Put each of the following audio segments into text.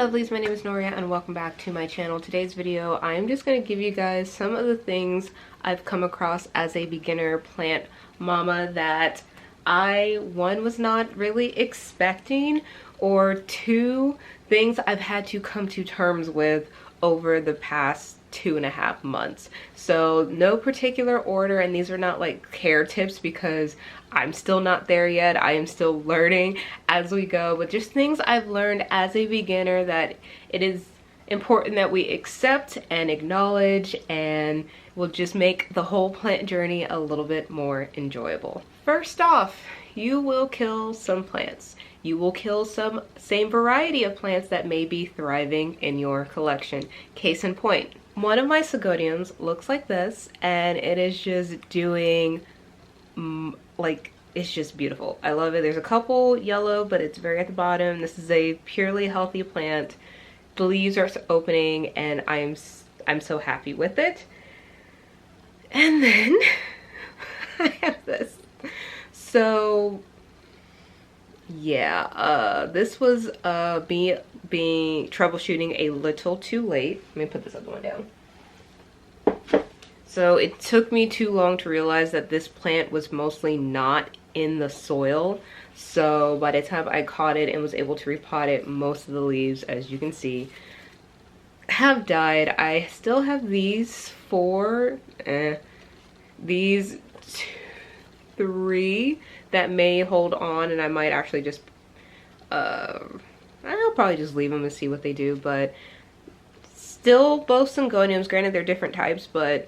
lovelies, my name is Noria and welcome back to my channel. Today's video, I'm just going to give you guys some of the things I've come across as a beginner plant mama that one, was not really expecting, or two, things I've had to come to terms with over the past 2.5 months. So no particular order, and these are not like care tips because I'm still not there yet. I am still learning as we go, but just things I've learned as a beginner that it is important that we accept and acknowledge, and will just make the whole plant journey a little bit more enjoyable. First off, you will kill some plants. You will kill some same variety of plants that may be thriving in your collection. Case in point, one of my Sigoniums looks like this, and it is just doing like, it's just beautiful. I love it. There's a couple yellow, but it's very at the bottom. This is a purely healthy plant. The leaves are opening, and I'm so happy with it. And then I have this. So yeah, this was me being troubleshooting a little too late. Let me put this other one down. So it took me too long to realize that this plant was mostly not in the soil. So by the time I caught it and was able to repot it, most of the leaves, as you can see, have died. I still have these these three that may hold on, and I might actually just I'll probably just leave them and see what they do. But still both Syngoniums. Granted, they're different types, but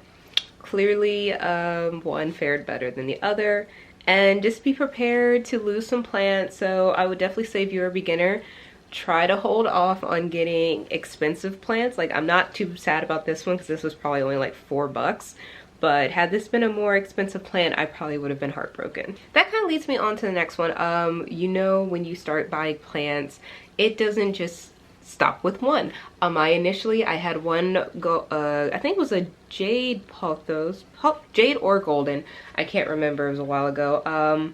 clearly one fared better than the other. And just be prepared to lose some plants. So I would definitely say if you're a beginner, try to hold off on getting expensive plants. Like, I'm not too sad about this one because this was probably only like $4. But had this been a more expensive plant, I probably would have been heartbroken. That kind of leads me on to the next one. You know, when you start buying plants, it doesn't just stop with one. I had one go, I think it was a jade pothos, jade or golden. I can't remember, it was a while ago.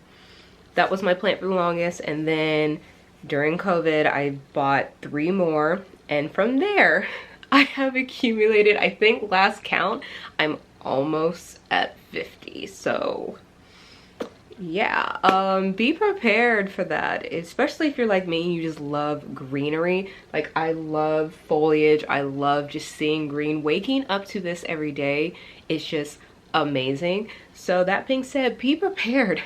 That was my plant for the longest, and then during COVID, I bought 3 more, and from there, I have accumulated, I think last count, I'm almost at 50. So yeah, be prepared for that, especially if you're like me and you just love greenery. Like, I love foliage. I love just seeing green. Waking up to this every day is just amazing. So that being said, be prepared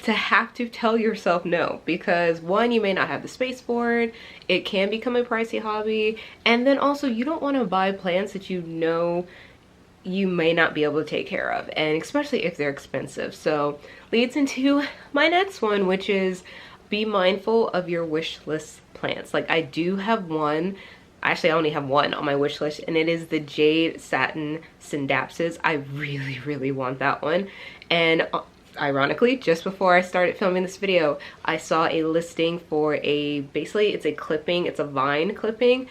to have to tell yourself no, because one, you may not have the space for it. It can become a pricey hobby, and then also you don't want to buy plants that you know you may not be able to take care of, and especially if they're expensive. So leads into my next one, which is be mindful of your wish list plants. Like, I do have one, actually I only have one on my wish list, and it is the Jade Satin Synapses. I really want that one. And ironically, just before I started filming this video, I saw a listing for basically it's a clipping, it's a vine clipping,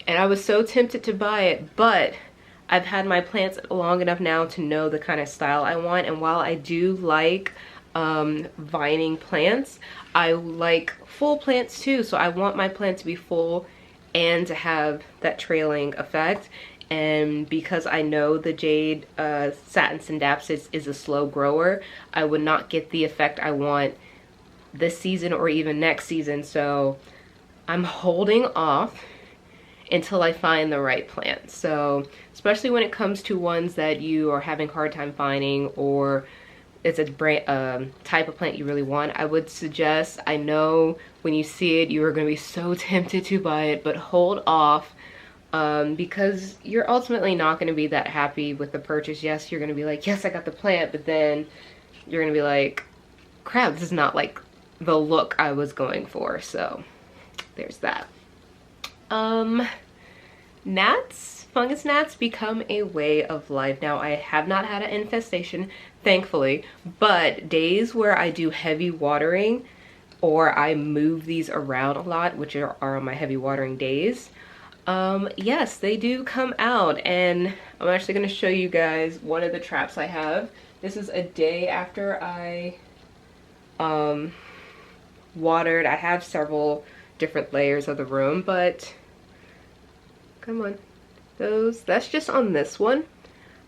and I was so tempted to buy it, but I've had my plants long enough now to know the kind of style I want, and while I do like vining plants, I like full plants too. So I want my plant to be full and to have that trailing effect. And because I know the Jade Satin Synapses is a slow grower, I would not get the effect I want this season or even next season. So I'm holding off until I find the right plant. So especially when it comes to ones that you are having a hard time finding, or it's a type of plant you really want, I would suggest, I know when you see it, you are going to be so tempted to buy it, but hold off, because you're ultimately not going to be that happy with the purchase. Yes, you're going to be like, yes, I got the plant, but then you're going to be like, crap, this is not like the look I was going for. So there's that. Fungus gnats become a way of life. Now, I have not had an infestation, thankfully, but days where I do heavy watering or I move these around a lot, which are on my heavy watering days, yes, they do come out. And I'm actually going to show you guys one of the traps I have. This is a day after I watered. I have several different layers of the room, but Come on. That's just on this one.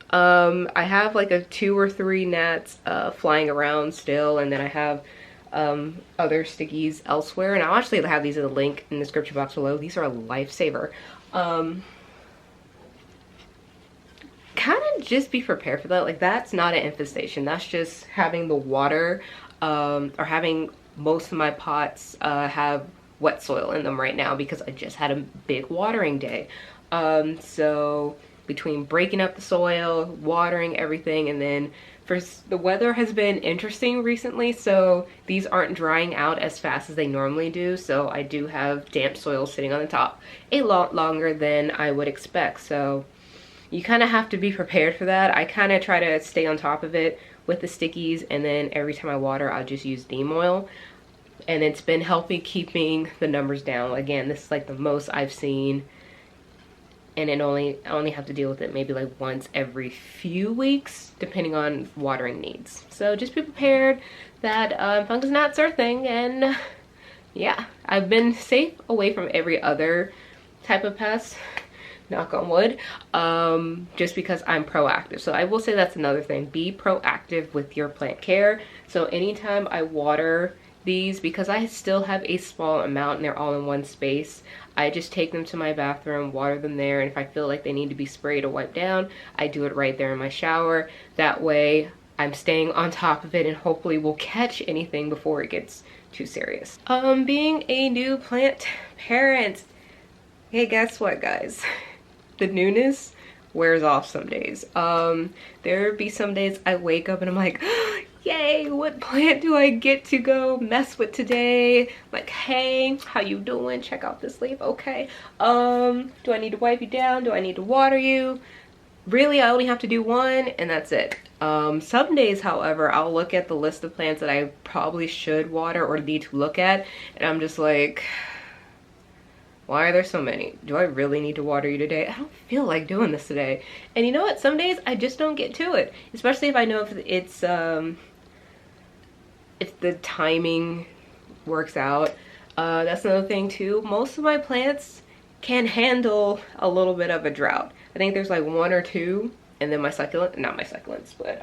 I have like a 2 or 3 gnats flying around still, and then I have other stickies elsewhere, and I'll actually have these in the link in the description box below. These are a lifesaver. Kind of just be prepared for that. Like, that's not an infestation, that's just having the water or having most of my pots have wet soil in them right now because I just had a big watering day. So between breaking up the soil, watering everything, and then the weather has been interesting recently, so these aren't drying out as fast as they normally do, so I do have damp soil sitting on the top a lot longer than I would expect. So you kind of have to be prepared for that. I kind of try to stay on top of it with the stickies, and then every time I water, I'll just use neem oil, and it's been helping keeping the numbers down. Again, this is like the most I've seen, and I only have to deal with it maybe like once every few weeks, depending on watering needs. So just be prepared that fungus gnats are a thing, and yeah, I've been safe away from every other type of pest, knock on wood, just because I'm proactive. So I will say that's another thing, be proactive with your plant care. So anytime I water these, because I still have a small amount and they're all in one space, I just take them to my bathroom, water them there, and if I feel like they need to be sprayed or wiped down, I do it right there in my shower. That way I'm staying on top of it and hopefully will catch anything before it gets too serious. Being a new plant parent, hey, guess what, guys? The newness wears off some days. There be some days I wake up and I'm like, yay, what plant do I get to go mess with today? Like, hey, how you doing? Check out this leaf, okay. Do I need to wipe you down? Do I need to water you? Really, I only have to do one, and that's it. Some days, however, I'll look at the list of plants that I probably should water or need to look at, and I'm just like, why are there so many? Do I really need to water you today? I don't feel like doing this today. And you know what? Some days I just don't get to it, especially if I know if the timing works out. That's another thing too. Most of my plants can handle a little bit of a drought. I think there's like 1 or 2, and then my succulent, not my succulents, but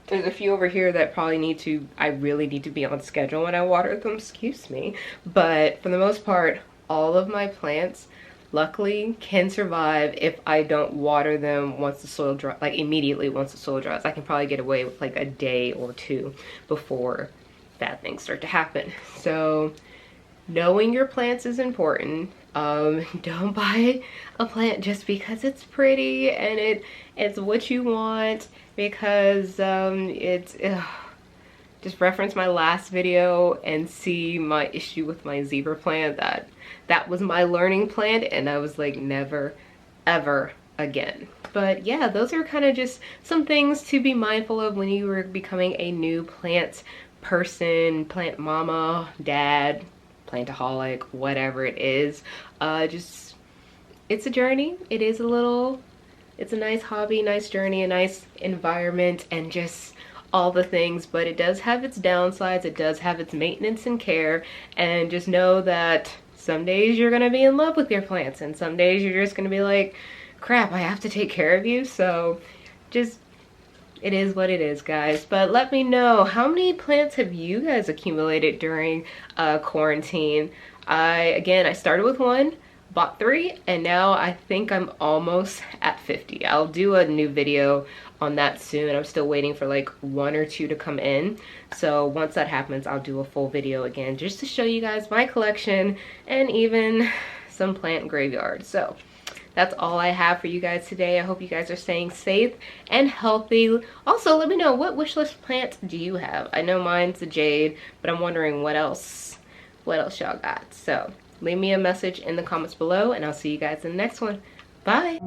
there's a few over here that probably I really need to be on schedule when I water them, excuse me. But for the most part, all of my plants luckily can survive if I don't water them once the soil dries, like immediately once the soil dries. I can probably get away with like a day or 2 before bad things start to happen. So knowing your plants is important. Don't buy a plant just because it's pretty and it's what you want, because just reference my last video and see my issue with my zebra plant. That was my learning plant, and I was like, never ever again. But yeah, those are kind of just some things to be mindful of when you are becoming a new plant person, plant mama, dad, plantaholic, whatever it is. It's a journey. It's a nice hobby, nice journey, a nice environment, and just all the things, but it does have its downsides. It does have its maintenance and care, and just know that some days you're gonna be in love with your plants, and some days you're just gonna be like, crap, I have to take care of you. So just, it is what it is, guys. But let me know, how many plants have you guys accumulated during quarantine? I started with 1, bought 3, and now I think I'm almost at 50. I'll do a new video on that soon. I'm still waiting for like 1 or 2 to come in. So once that happens, I'll do a full video again just to show you guys my collection and even some plant graveyard. So that's all I have for you guys today. I hope you guys are staying safe and healthy. Also, let me know, what wish list plant do you have? I know mine's a jade, but I'm wondering what else y'all got. So leave me a message in the comments below, and I'll see you guys in the next one. Bye.